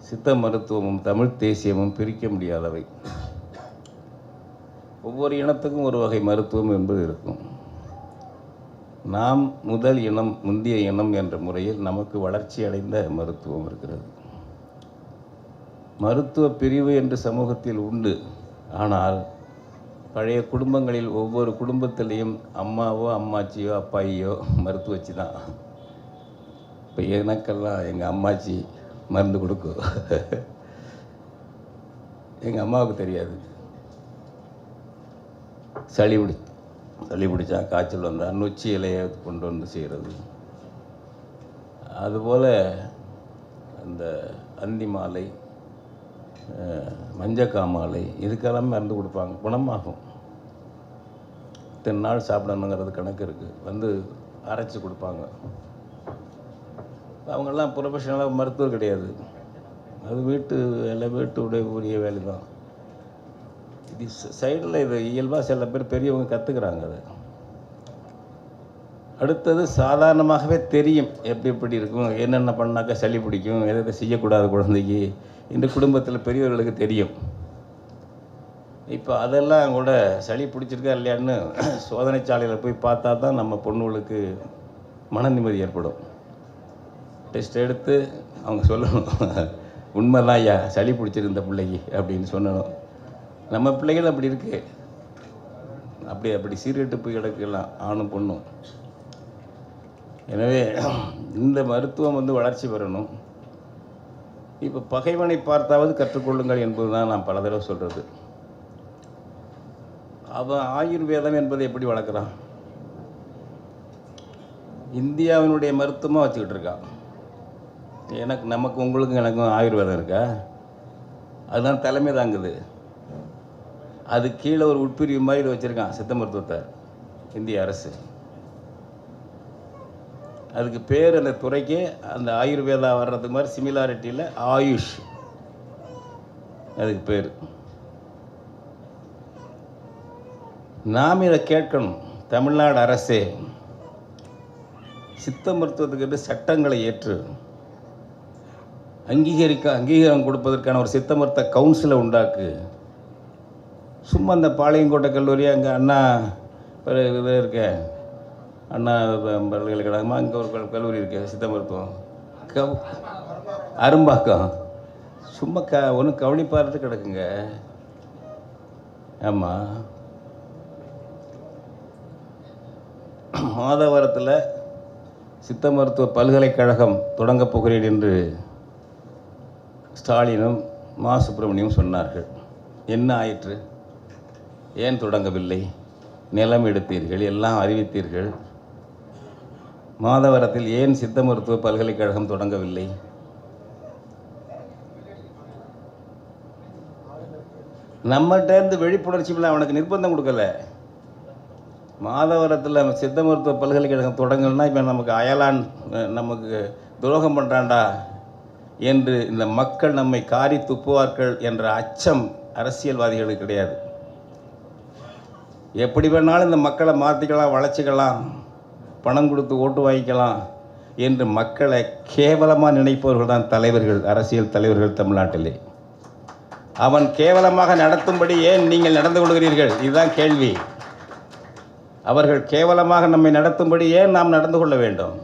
சித்த மருத்துவமும் தமிழ் தேசியமும் பிரிக்க முடியாதவை. ஒவ்வொரு இனத்துக்கும் ஒரு வகை மருத்துவம் என்பது இருக்கும். நாம் முதல் இனம், முந்திய இனம் என்ற முறையில் நமக்கு வளர்ச்சி அடைந்த மருத்துவம் இருக்கிறது. மருத்துவ பிரிவு என்று சமூகத்தில் உண்டு. ஆனால் பழைய குடும்பங்களில் ஒவ்வொரு குடும்பத்திலையும் அம்மாவோ அம்மாச்சியோ அப்பாயியோ மருத்துவச்சி தான். இப்போ எனக்கெல்லாம் எங்கள் அம்மாச்சி மருந்து கொடுக்கும். எங்கள் அம்மாவுக்கு தெரியாது. சளி பிடிச்சா, காய்ச்சல் வந்தால் நொச்சி இலையை கொண்டு வந்து செய்கிறது. அதுபோல் அந்த அந்தி மாலை, மஞ்சக்காமாலை இதுக்கெல்லாம் மருந்து கொடுப்பாங்க, குணமாகும். இத்தனை நாள் சாப்பிடணுங்கிறது கணக்கு இருக்குது. வந்து அரைச்சி கொடுப்பாங்க. அவங்கெல்லாம் ப்ரொஃபஷனலாக மருத்துவர் கிடையாது. அது வீட்டு வேலை, உரிய வேலை தான். இது சைடில் இது இயல்பாக சில பேர் பெரியவங்க கற்றுக்குறாங்க. அது அடுத்தது சாதாரணமாகவே தெரியும் எப்படி இருக்கும், என்னென்ன பண்ணாக்கா சளி பிடிக்கும், எதை செய்யக்கூடாது குழந்தைக்கு இந்த குடும்பத்தில் பெரியவர்களுக்கு தெரியும். இப்போ அதெல்லாம் கூட சளி பிடிச்சிருக்கா இல்லையான்னு சோதனை சாலையில் போய் பார்த்தா தான் நம்ம பொண்ணுகளுக்கு மன நிம்மதி ஏற்படும். டெஸ்ட் எடுத்து அவங்க சொல்லணும், உண்மைதான் ஐயா சளி பிடிச்சிருந்த பிள்ளைக்கு அப்படின்னு சொல்லணும். நம்ம பிள்ளைகள் அப்படி இருக்கு, அப்படி சீர்கெட்டு போய் கிடக்கலாம் ஆணும் பொண்ணும். எனவே இந்த மருத்துவம் வந்து வளர்ச்சி பெறணும். இப்போ பகைவனை பார்த்தாவது கற்றுக்கொள்ளுங்கள் என்பது தான் நான் பல தடவை சொல்கிறது. அவன் ஆயுர்வேதம் என்பதை எப்படி வளர்க்குறான்? இந்தியாவினுடைய மருத்துவமாக வச்சுக்கிட்டு இருக்கான். நமக்கு உங்களுக்கும் எனக்கும் ஆயுர்வேதம் இருக்கா? அதுதான் தலைமை தாங்குது. அது கீழே ஒரு உட்பிரிவு மாதிரி வச்சுருக்கான் சித்த மருத்துவத்தை இந்திய அரசு. அதுக்கு பேர், அந்த துறைக்கு அந்த ஆயுர்வேதா வர்றதுக்கு மாதிரி சிமிலாரிட்டியில் ஆயுஷ் அதுக்கு பேர். நாம் இதை கேட்கணும். தமிழ்நாடு அரசே சித்த மருத்துவத்துக்கு சட்டங்களை ஏற்று அங்கீகாரம் கொடுப்பதற்கான ஒரு சித்த மருத்துவ கவுன்சிலை உண்டாக்கு. சும்மா அந்த பாளையங்கோட்டை கல்லூரி, அங்கே அண்ணா இது இருக்க அண்ணா பல்கலைக்கழகமாக அங்கே ஒரு கல்லூரி இருக்கு சித்த மருத்துவம், அரும்பாக்கம், சும்மா ஒன்றும் கவனிப்பார்த்து கிடக்குங்க. ஆமாம், மாதவரத்தில் சித்த மருத்துவ பல்கலைக்கழகம் தொடங்கப் போகிறேன் என்று ஸ்டாலினும் மா சுப்பிரமணியும் சொன்னார்கள். என்ன ஆயிற்று? ஏன் தொடங்கவில்லை? நிலம் எடுத்தீர்கள், எல்லாம் அறிவித்தீர்கள். மாதவரத்தில் ஏன் சித்த மருத்துவ பல்கலைக்கழகம் தொடங்கவில்லை? நம்மகிட்டேருந்து விழிப்புணர்ச்சி அவனுக்கு நிர்பந்தம் கொடுக்கல. மாதவரத்தில் சித்த மருத்துவ பல்கலைக்கழகம் தொடங்கணும்னா இப்போ நமக்கு அயலான் நமக்கு துரோகம் பண்ணுறான்டா என்று இந்த மக்கள் நம்மை காரி துப்புவார்கள் என்ற அச்சம் அரசியல்வாதிகளுக்கு கிடையாது. எப்படி வேணாலும் இந்த மக்களை மாற்றிக்கலாம், வளர்ச்சிக்கலாம், பணம் கொடுத்து ஓட்டு வாங்கிக்கலாம் என்று மக்களை கேவலமாக நினைப்பவர்கள் தான் தலைவர்கள், அரசியல் தலைவர்கள் தமிழ்நாட்டிலே. அவன் கேவலமாக நடத்தும்படி ஏன் நீங்கள் நடந்து கொள்கிறீர்கள்? இதுதான் கேள்வி. அவர்கள் கேவலமாக நம்மை நடத்தும்படி ஏன் நாம் நடந்து கொள்ள வேண்டும்?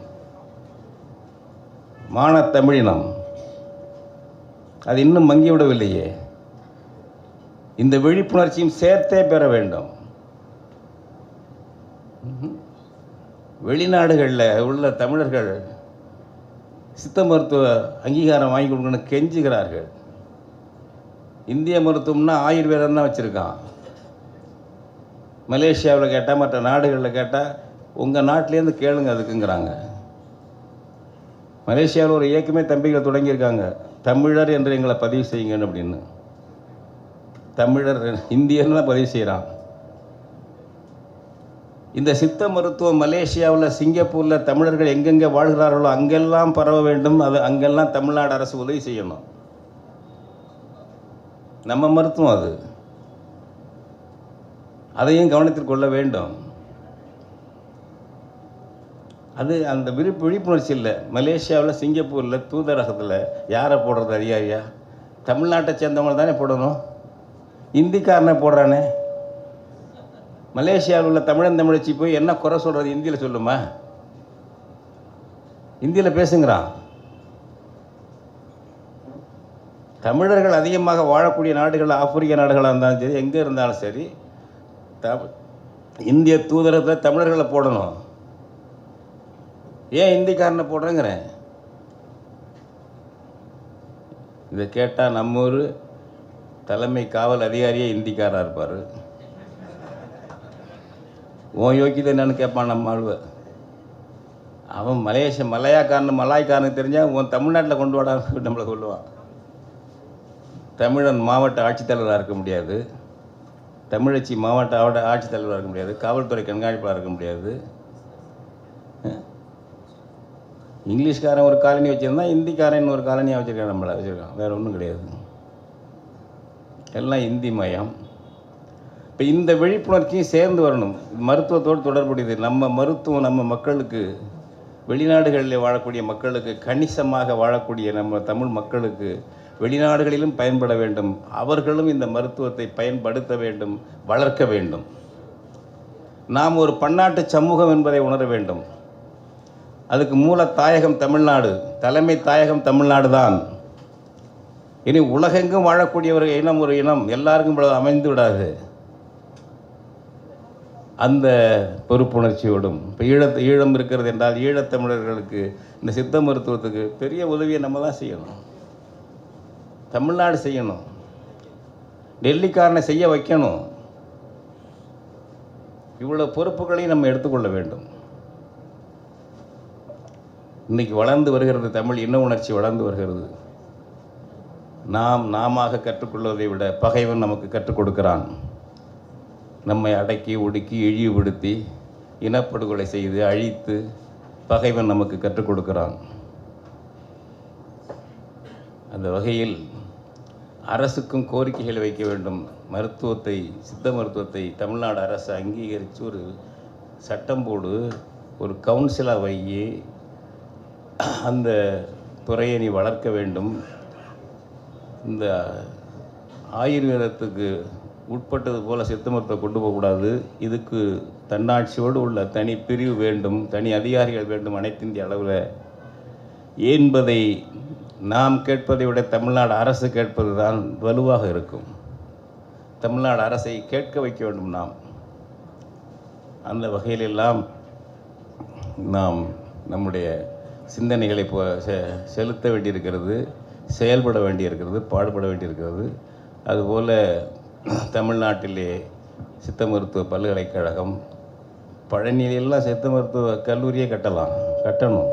மானத்தமிழினம் அது இன்னும் மங்கிவிடவில்லையே. இந்த விழிப்புணர்ச்சியும் சேர்த்தே பெற வேண்டும். வெளிநாடுகளில் உள்ள தமிழர்கள் சித்த மருத்துவ அங்கீகாரம் வாங்கி கொடுக்கணும்னு கெஞ்சுகிறார்கள். இந்திய மருத்துவம்னா ஆயுர்வேதம் தான் வச்சுருக்கான். மலேசியாவில் கேட்டால், மற்ற நாடுகளில் கேட்டால், உங்கள் நாட்டிலேருந்து கேளுங்க அதுக்குங்கிறாங்க. மலேசியாவில் ஒரு இயக்கமே தம்பிகளை தொடங்கியிருக்காங்க, தமிழர் என்று எங்களை பதிவு செய்யுங்கன்னு அப்படின்னு. தமிழர் இந்தியன்னு தான் பதிவு செய்கிறான். இந்த சித்த மருத்துவம் மலேசியாவில், சிங்கப்பூரில் தமிழர்கள் எங்கெங்கே வாழ்கிறார்களோ அங்கெல்லாம் பரவ வேண்டும். அது அங்கெல்லாம் தமிழ்நாடு அரசு உதவி செய்யணும். நம்ம மருத்துவம் அது, அதையும் கவனத்தில் கொள்ள வேண்டும். அது அந்த விழிப்புணர்ச்சி இல்லை. மலேசியாவில், சிங்கப்பூரில் தூதரகத்தில் யாரை போடுறது அதிகாரியா? தமிழ்நாட்டை சேர்ந்தவங்க தானே போடணும். இந்திக்காரனை போடுறானே. மலேசியாவில் உள்ள தமிழச்சி போய் என்ன குறை சொல்கிறது இந்தியில் சொல்லுமா? இந்தியில் பேசுங்கிறான். தமிழர்கள் அதிகமாக வாழக்கூடிய நாடுகள் ஆப்பிரிக்க நாடுகளாக இருந்தாலும் சரி, எங்கே இருந்தாலும் சரி, இந்திய தூதரகத்தில் தமிழர்களை போடணும். ஏன் இந்திக்காரனை போடுறேங்கிறேன். இதை கேட்டால் நம்ம ஊர் தலைமை காவல் அதிகாரியே இந்திக்காராக இருப்பார். உன் யோக்கியதை என்னன்னு கேட்பான் நம்ம ஆளுவ. அவன் மலாய்க்காரனுக்கு தெரிஞ்சால் உன் தமிழ்நாட்டில் கொண்டு வாடா நம்மளை சொல்லுவான். தமிழன் மாவட்ட ஆட்சித்தலைவராக இருக்க முடியாது, தமிழச்சி மாவட்ட ஆட்சித்தலைவராக இருக்க முடியாது, காவல்துறை கண்காணிப்பாளராக இருக்க முடியாது. இங்கிலீஷ்காரன் ஒரு காலனி வச்சுருந்தான், இந்திக்காரன் ஒரு காலனியாக வச்சுருக்கான், நம்மளை வச்சுருக்கான். வேறு ஒன்றும் கிடையாது. எல்லாம் இந்தி மயம். இப்போ இந்த விழிப்புணர்ச்சியும் சேர்ந்து வரணும். மருத்துவத்தோடு தொடர்புடையது. நம்ம மருத்துவம் நம்ம மக்களுக்கு, வெளிநாடுகளில் வாழக்கூடிய மக்களுக்கு, கணிசமாக வாழக்கூடிய நம்ம தமிழ் மக்களுக்கு வெளிநாடுகளிலும் பயன்பட வேண்டும். அவர்களும் இந்த மருத்துவத்தை பயன்படுத்த வேண்டும், வளர்க்க வேண்டும். நாம் ஒரு பன்னாட்டு சமூகம் என்பதை உணர வேண்டும். அதுக்கு மூல தாயகம் தமிழ்நாடு, தலைமை தாயகம் தமிழ்நாடு தான். இனி உலகெங்கும் வாழக்கூடிய ஒரு இனம், ஒரு இனம் எல்லாருக்கும் அமைந்து விடாது. அந்த பொறுப்புணர்ச்சியோடும் இப்போ ஈழம் இருக்கிறது என்றால் ஈழத்தமிழர்களுக்கு இந்த சித்த மருத்துவத்துக்கு பெரிய உதவியை நம்ம தான் செய்யணும். தமிழ்நாடு செய்யணும். டெல்லிக்காரனை செய்ய வைக்கணும். இவ்வளோ பொறுப்புகளையும் நம்ம எடுத்துக்கொள்ள வேண்டும். இன்றைக்கி வளர்ந்து வருகிறது தமிழ் இன உணர்ச்சி வளர்ந்து வருகிறது. நாம கற்றுக்கொள்வதை விட பகைவன் நமக்கு கற்றுக் கொடுக்கிறான். நம்மை அடக்கி ஒடுக்கி இழிவுபடுத்தி இனப்படுகொலை செய்து அழித்து பகைவன் நமக்கு கற்றுக் கொடுக்கிறான். அந்த வகையில் அரசுக்கும் கோரிக்கைகள் வைக்க வேண்டும். மருத்துவத்தை, சித்த மருத்துவத்தை தமிழ்நாடு அரசு அங்கீகரித்து ஒரு சட்டம் போடு, ஒரு கவுன்சிலாக வை, அந்த துறையை நீ வளர்க்க வேண்டும். இந்த ஆயுர்வேதத்துக்கு உட்பட்டது போல் சித்த மருத்துவம் கொண்டு போகக்கூடாது. இதுக்கு தன்னாட்சியோடு உள்ள தனி பிரிவு வேண்டும், தனி அதிகாரிகள் வேண்டும் அனைத்து இந்திய அளவில் என்பதை நாம் கேட்பதை விட தமிழ்நாடு அரசு கேட்பது தான் வலுவாக இருக்கும். தமிழ்நாடு அரசை கேட்க வைக்க வேண்டும் நாம். அந்த வகையிலெல்லாம் நாம் நம்முடைய சிந்தனைகளை செலுத்த வேண்டியிருக்கிறது, செயல்பட வேண்டியிருக்கிறது, பாடுபட வேண்டியிருக்கிறது. அதுபோல் தமிழ்நாட்டிலே சித்த மருத்துவ பல்கலைக்கழகம், பழனியிலெல்லாம் சித்த மருத்துவ கல்லூரியே கட்டணும்.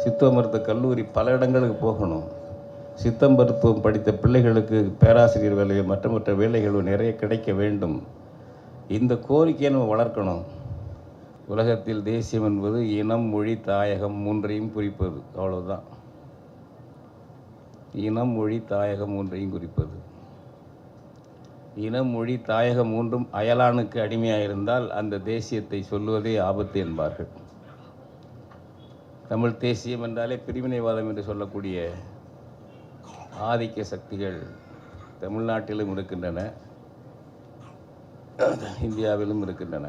சித்த மருத்துவ கல்லூரி பல இடங்களுக்கு போகணும். சித்த மருத்துவம் படித்த பிள்ளைகளுக்கு பேராசிரியர் வேலையோ மற்ற வேலைகளோ நிறைய கிடைக்க வேண்டும். இந்த கோரிக்கையை நம்ம வளர்க்கணும். உலகத்தில் தேசியம் என்பது இனம், மொழி, தாயகம் மூன்றையும் குறிப்பது. அவ்வளவுதான். இனம், மொழி, தாயகம் மூன்றையும் குறிப்பது. இனம், மொழி, தாயகம் மூன்றும் அயலானுக்கு அடிமையாக இருந்தால் அந்த தேசியத்தை சொல்லுவதே ஆபத்து என்பார்கள். தமிழ் தேசியம் என்றாலே பிரிவினைவாதம் என்று சொல்லக்கூடிய ஆதிக்க சக்திகள் தமிழ்நாட்டிலும் இருக்கின்றன, இந்தியாவிலும் இருக்கின்றன.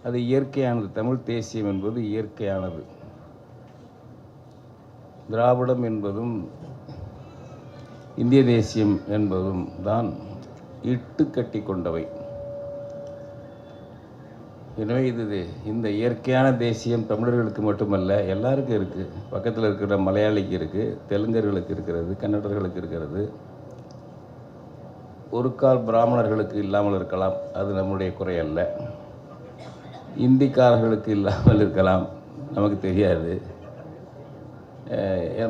அது இயற்கையானது. தமிழ் தேசியம் என்பது இயற்கையானது. திராவிடம் என்பதும் இந்திய தேசியம் என்பதும் தான் இட்டு கட்டி கொண்டவை. எனவே இந்த இயற்கையான தேசியம் தமிழர்களுக்கு மட்டுமல்ல, எல்லாருக்கும் இருக்குது. பக்கத்தில் இருக்கிற மலையாளிக்கு இருக்குது, தெலுங்கர்களுக்கு இருக்கிறது, கன்னடர்களுக்கு இருக்கிறது. ஒரு கால் பிராமணர்களுக்கு இல்லாமல் இருக்கலாம், அது நம்முடைய குறையல்ல. இந்திக்காரர்களுக்கு இல்லாமல் இருக்கலாம், நமக்கு தெரியாது.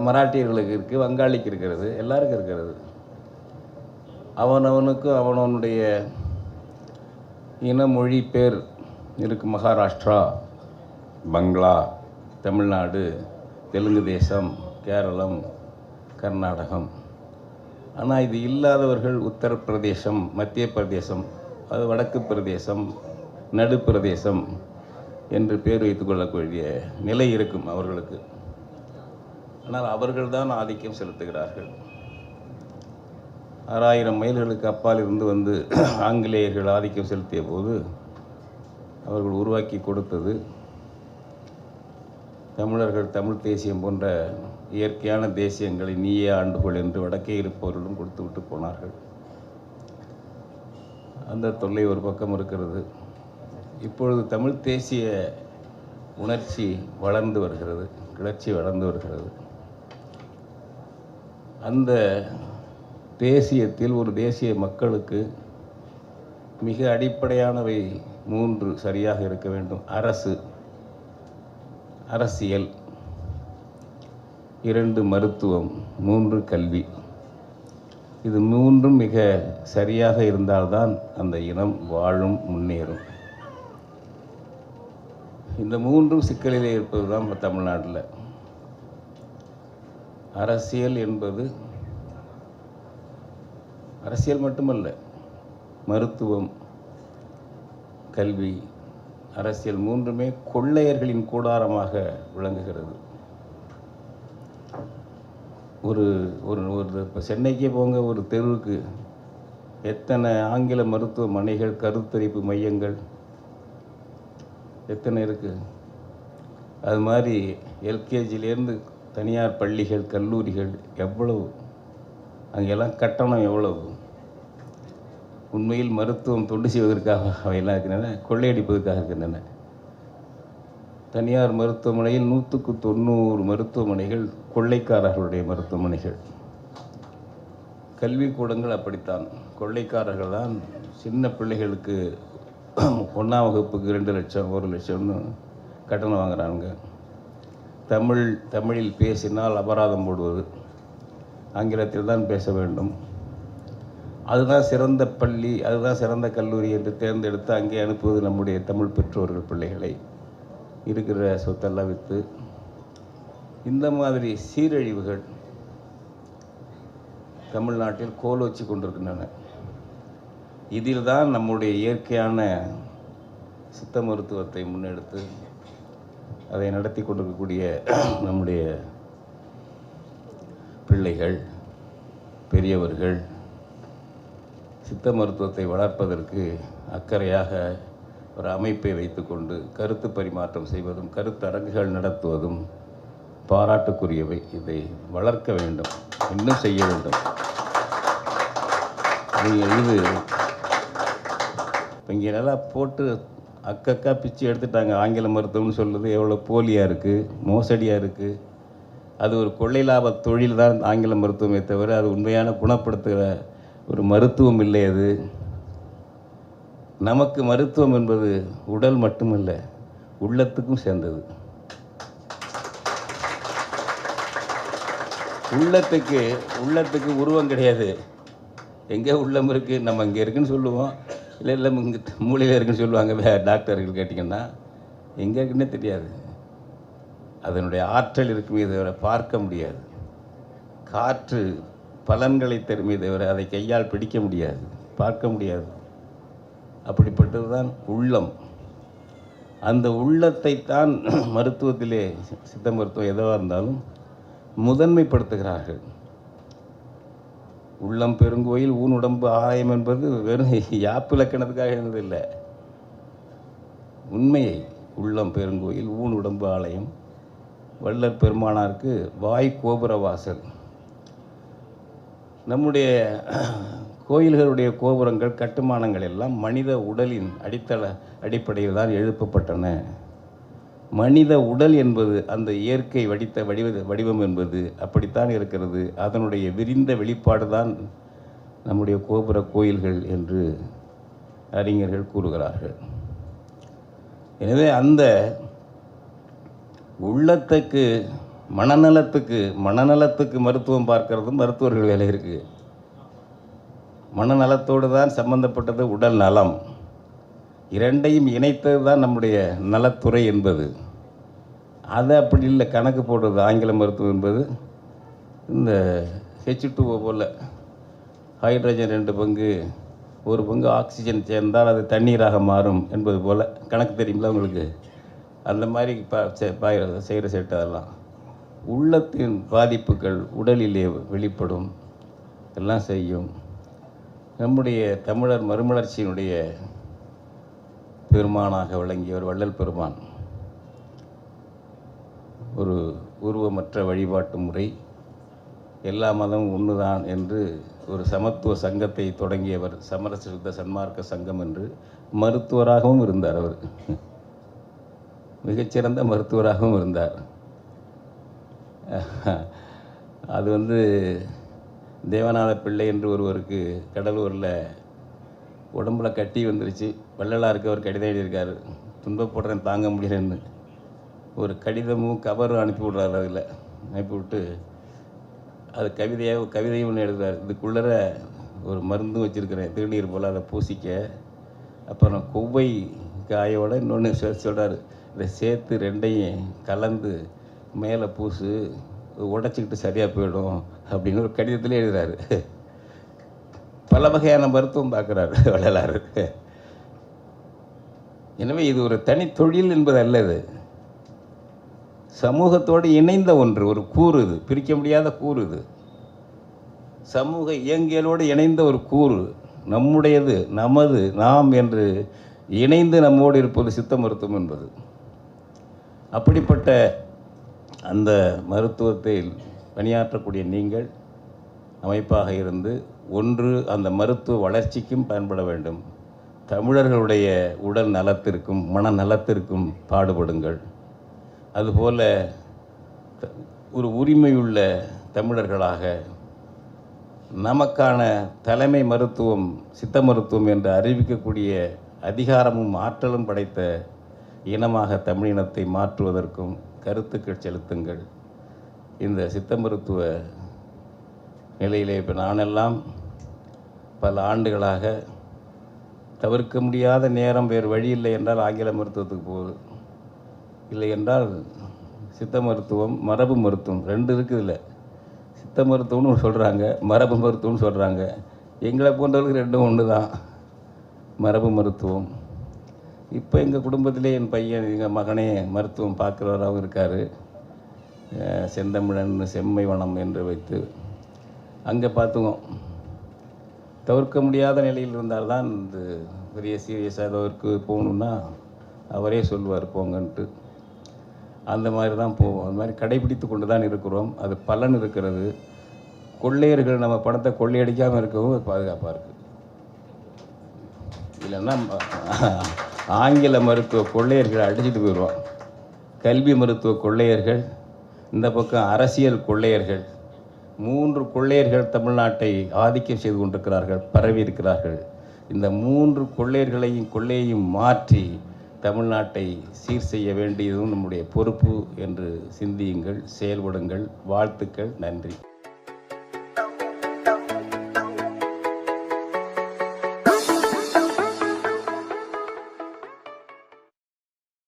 மராட்டியர்களுக்கு இருக்குது, வங்காளிக்கு இருக்கிறது, எல்லாருக்கும் இருக்கிறது. அவனவனுக்கும் அவனவனுடைய இன மொழி பேர் இருக்குது. மகாராஷ்டிரா, பங்களா, தமிழ்நாடு, தெலுங்கு தேசம், கேரளம், கர்நாடகம். ஆனால் இது இல்லாதவர்கள் உத்தரப்பிரதேசம், மத்திய பிரதேசம், அது வடக்கு பிரதேசம், நடுப்பிரதேசம், என்று பேர் வைத்துக் கொள்ளக்கூடிய நிலை இருக்கும் அவர்களுக்கு. ஆனால் அவர்கள்தான் ஆதிக்கம் செலுத்துகிறார்கள். 6000 மைல்களுக்கு அப்பால் இருந்து வந்து ஆங்கிலேயர்கள் ஆதிக்கம் செலுத்திய போது அவர்கள் உருவாக்கி கொடுத்தது தமிழர்கள் தமிழ் தேசியம் போன்ற இயற்கையான தேசியங்களை நீயே ஆண்டுகொள் என்று வடக்கே இருப்பவர்களும் கொடுத்து விட்டு போனார்கள். அந்த தொல்லை ஒரு பக்கம் இருக்கிறது. இப்பொழுது தமிழ் தேசிய உணர்ச்சி வளர்ந்து வருகிறது, கிளர்ச்சி வளர்ந்து வருகிறது. அந்த தேசியத்தில் ஒரு தேசிய மக்களுக்கு மிக அடிப்படையானவை 3 சரியாக இருக்க வேண்டும். அரசியல், 2 மருத்துவம், 3 கல்வி. இது 3ம் மிக சரியாக இருந்தால்தான் அந்த இனம் வாழும், முன்னேறும். இந்த 3ம் சிக்கலிலே இருப்பது தான் தமிழ்நாட்டில். அரசியல் என்பது அரசியல் மட்டுமல்ல, மருத்துவம், கல்வி, அரசியல் 3மே கொள்ளையர்களின் கூடாரமாக விளங்குகிறது. ஒரு இப்போ சென்னைக்கே போங்க, ஒரு தெருவுக்கு எத்தனை ஆங்கில மருத்துவமனைகள், கருத்தரிப்பு மையங்கள் எத்தனை இருக்குது. அது மாதிரி எல்கேஜிலேருந்து தனியார் பள்ளிகள், கல்லூரிகள் எவ்வளவு, அங்கெல்லாம் கட்டணம் எவ்வளவு. உண்மையில் மருத்துவம் தொண்டு செய்வதற்காக அவையெல்லாம் இருக்கின்றன, கொள்ளையடிப்பதற்காக இருக்கின்றன. தனியார் மருத்துவமனையில் 100க்கு 90 மருத்துவமனைகள் கொள்ளைக்காரர்களுடைய மருத்துவமனைகள். கல்விக்கூடங்கள் அப்படித்தான், கொள்ளைக்காரர்கள் தான் சின்ன பிள்ளைகளுக்கு 1ஆம் வகுப்புக்கு 2 லட்சம் 1 லட்சம்னு கட்டணம் வாங்குறாங்க. தமிழில் பேசினால் அபராதம் போடுவது, ஆங்கிலத்தில் தான் பேச வேண்டும். அதுதான் சிறந்த பள்ளி, அதுதான் சிறந்த கல்லூரி என்று தேர்ந்தெடுத்து அங்கே அனுப்புவது நம்முடைய தமிழ் பெற்றோர்கள் பிள்ளைகளை. இருக்கிற சொத்தெல்லாம் விற்று இந்த மாதிரி சீரழிவுகள் தமிழ்நாட்டில் கோலோச்சி கொண்டிருக்கின்றன. இதில் தான் நம்முடைய இயற்கையான சித்த மருத்துவத்தை முன்னெடுத்து அதை நடத்தி கொண்டிருக்கக்கூடிய நம்முடைய பிள்ளைகள், பெரியவர்கள் சித்த மருத்துவத்தை வளர்ப்பதற்கு அக்கறையாக ஒரு அமைப்பை வைத்துக்கொண்டு கருத்து பரிமாற்றம் செய்வதும் கருத்தரங்குகள் நடத்துவதும் பாராட்டுக்குரியவை. இதை வளர்க்க வேண்டும், இன்னும் செய்ய வேண்டும். இது இப்போ இங்கே நல்லா போட்டு அக்கக்கா பிச்சு எடுத்துட்டாங்க. ஆங்கில மருத்துவம்னு சொல்லுறது எவ்வளோ போலியாக இருக்குது, மோசடியாக இருக்குது. அது ஒரு கொள்ளை லாப தொழில் தான் ஆங்கில மருத்துவமே தவிர அது உண்மையான குணப்படுத்துகிற ஒரு மருத்துவம் இல்லை. அது நமக்கு மருத்துவம் என்பது உடல் மட்டுமல்ல, உள்ளத்துக்கும் சேர்ந்தது. உள்ளத்துக்கு உருவம் கிடையாது. எங்கே உள்ளம் இருக்குது, நம்ம இங்கே இருக்குன்னு சொல்லுவோம், இல்லை இங்கே மூளையில் இருக்குன்னு சொல்லுவாங்க டாக்டர்கள். கேட்டிங்கன்னா எங்கே இருக்குன்னே தெரியாது. அதனுடைய ஆற்றல் இருக்குமே தவிர பார்க்க முடியாது. காற்று பலன்களை தருமே தவிர அதை கையால் பிடிக்க முடியாது, பார்க்க முடியாது. அப்படிப்பட்டது தான் உள்ளம். அந்த உள்ளத்தை தான் மருத்துவத்திலே, சித்த மருத்துவம் எதுவாக இருந்தாலும் முதன்மைப்படுத்துகிறார்கள். உள்ளம் பெருங்கோயில் ஊன் உடம்பு ஆலயம் என்பது வெறும் யாப்பு இலக்கணத்துக்காக இருந்ததில்லை. உண்மையை, உள்ளம் பெருங்கோயில் ஊன் உடம்பு ஆலயம், வள்ளற் பெருமானாருக்கு வாய் கோபுர வாசல். நம்முடைய கோயில்களுடைய கோபுரங்கள், கட்டுமானங்கள் எல்லாம் மனித உடலின் அடிப்படையில் தான் எழுப்பப்பட்டன. மனித உடல் என்பது அந்த இயற்கை வடிவம் என்பது அப்படித்தான் இருக்கிறது. அதனுடைய விரிந்த வெளிப்பாடு தான் நம்முடைய கோபுர கோயில்கள் என்று அறிஞர்கள் கூறுகிறார்கள். எனவே அந்த உள்ளத்துக்கு, மனநலத்துக்கு மருத்துவம் பார்க்கறதும் மருத்துவர்கள் வேலை இருக்குது. மனநலத்தோடு தான் சம்பந்தப்பட்டது உடல் நலம். இரண்டையும் இணைத்தது தான் நம்முடைய நலத்துறை என்பது. அதை அப்படி இல்லை கணக்கு போடுறது. ஆங்கில மருத்துவம் என்பது இந்த H2O போல் ஹைட்ரஜன் 2 பங்கு, 1 பங்கு ஆக்சிஜன் சேர்ந்தால் அது தண்ணீராக மாறும் என்பது போல் கணக்கு தெரியுங்களா உங்களுக்கு? அந்த மாதிரி செய்கிற சேட்டை அதெல்லாம் உள்ளத்தின் பாதிப்புகள் உடலிலே வெளிப்படும், எல்லாம் செய்யும். நம்முடைய தமிழர் மறுமலர்ச்சியினுடைய பெருமானாக விளங்கியவர் வள்ளல் பெருமான் ஒரு உருவமற்ற வழிபாட்டு முறை, எல்லா மதமும் ஒன்றுதான் என்று ஒரு சமத்துவ சங்கத்தை தொடங்கியவர், சமரச சுத்த சன்மார்க்க சங்கம் என்று. மருத்துவராகவும் இருந்தார் அவர், மிகச்சிறந்த மருத்துவராகவும் இருந்தார். அது தேவநாத பிள்ளை என்று ஒருவருக்கு கடலூரில் உடம்புல கட்டி வந்துருச்சு. வள்ளலாருக்கு அவர் கடிதம் எழுதியிருக்காரு, துன்பப்படுறேன் தாங்க முடியலன்னு. ஒரு கடிதமும் கவரும் அனுப்பி விட்றாரு. அதில் அனுப்பிவிட்டு அது கவிதையும் ஒன்று எழுதுறாரு. இதுக்குள்ளே ஒரு மருந்தும் வச்சுருக்கிறேன், திருநீர் போல், அதை பூசிக்க. அப்புறம் கொவ்வை காயோடு இன்னொன்று சொல்கிறாரு, இதை சேர்த்து ரெண்டையும் கலந்து மேலே பூசு, உடச்சிக்கிட்டு சரியாக போயிடும் அப்படின்னு ஒரு கடிதத்திலே எழுதுறாரு. பல வகையான மருத்துவம் பார்க்குறாரு வள்ளலார். எனவே இது ஒரு தனி தொழில் என்பது அல்ல, இது சமூகத்தோடு இணைந்த ஒன்று, ஒரு கூறு, இது பிரிக்க முடியாத கூறு, இது சமூக இயங்கியலோடு இணைந்த ஒரு கூறு, நம்முடையது, நமது, நாம் என்று இணைந்து நம்மோடு இருப்பது சித்த மருத்துவம் என்பது. அப்படிப்பட்ட அந்த மருத்துவத்தில் பணியாற்றக்கூடிய நீங்கள் அமைப்பாக இருந்து ஒன்று அந்த மருத்துவ வளர்ச்சிக்கும் பயன்பட வேண்டும், தமிழர்களுடைய உடல் நலத்திற்கும் மன நலத்திற்கும் பாடுபடுங்கள். அதுபோல் ஒரு உரிமையுள்ள தமிழர்களாக நமக்கான தலைமை மருத்துவம் சித்த மருத்துவம் என்று அறிவிக்கக்கூடிய அதிகாரமும் ஆற்றலும் படைத்த இனமாக தமிழினத்தை மாற்றுவதற்கும் கருத்துக்கள் செலுத்துங்கள். இந்த சித்த மருத்துவ நிலையிலே இப்போ நானெல்லாம் பல ஆண்டுகளாக தவிர்க்க முடியாத நேரம் வேறு வழி இல்லை என்றால் ஆங்கில மருத்துவத்துக்கு போகுது, இல்லை என்றால் சித்த மருத்துவம், மரபு மருத்துவம் ரெண்டு இருக்குது. இல்லை சித்த மருத்துவம்னு சொல்கிறாங்க, மரபு மருத்துவம்னு சொல்கிறாங்க. எங்களை போன்றவர்களுக்கு ரெண்டும் ஒன்று தான், மரபு மருத்துவம். இப்போ எங்கள் குடும்பத்திலே என் பையன், எங்கள் மகனே மருத்துவம் பார்க்குறவராகவும் இருக்கார். செந்தமிழன் செம்மை வனம் என்று வைத்து அங்கே பார்த்துவோம். தவிர்க்க முடியாத நிலையில் இருந்தால்தான் இந்த பெரிய சீரியஸாக அதற்கு போகணுன்னா அவரே சொல்லுவார் போங்கன்ட்டு. அந்த மாதிரி தான் போவோம். அந்த மாதிரி கடைபிடித்து கொண்டு தான் இருக்கிறோம். அது பலன் இருக்கிறது. கொள்ளையர்கள் நம்ம பணத்தை கொள்ளையடிக்காமல் இருக்கவும் பாதுகாப்பாக இருக்குது. இல்லைன்னா ஆங்கில மருத்துவ கொள்ளையர்கள் அடிச்சுட்டு போயிடுவோம். கல்வி மருத்துவ கொள்ளையர்கள், இந்த பக்கம் அரசியல் கொள்ளையர்கள், 3 கொள்ளையர்கள் தமிழ்நாட்டை ஆதிக்கம் செய்து கொண்டிருக்கிறார்கள், பரவி இருக்கிறார்கள். இந்த 3 கொள்ளையையும் மாற்றி தமிழ்நாட்டை சீர் செய்ய வேண்டியதும் நம்முடைய பொறுப்பு என்று சிந்தியுங்கள், செயல்படுங்கள். வாழ்த்துக்கள். நன்றி.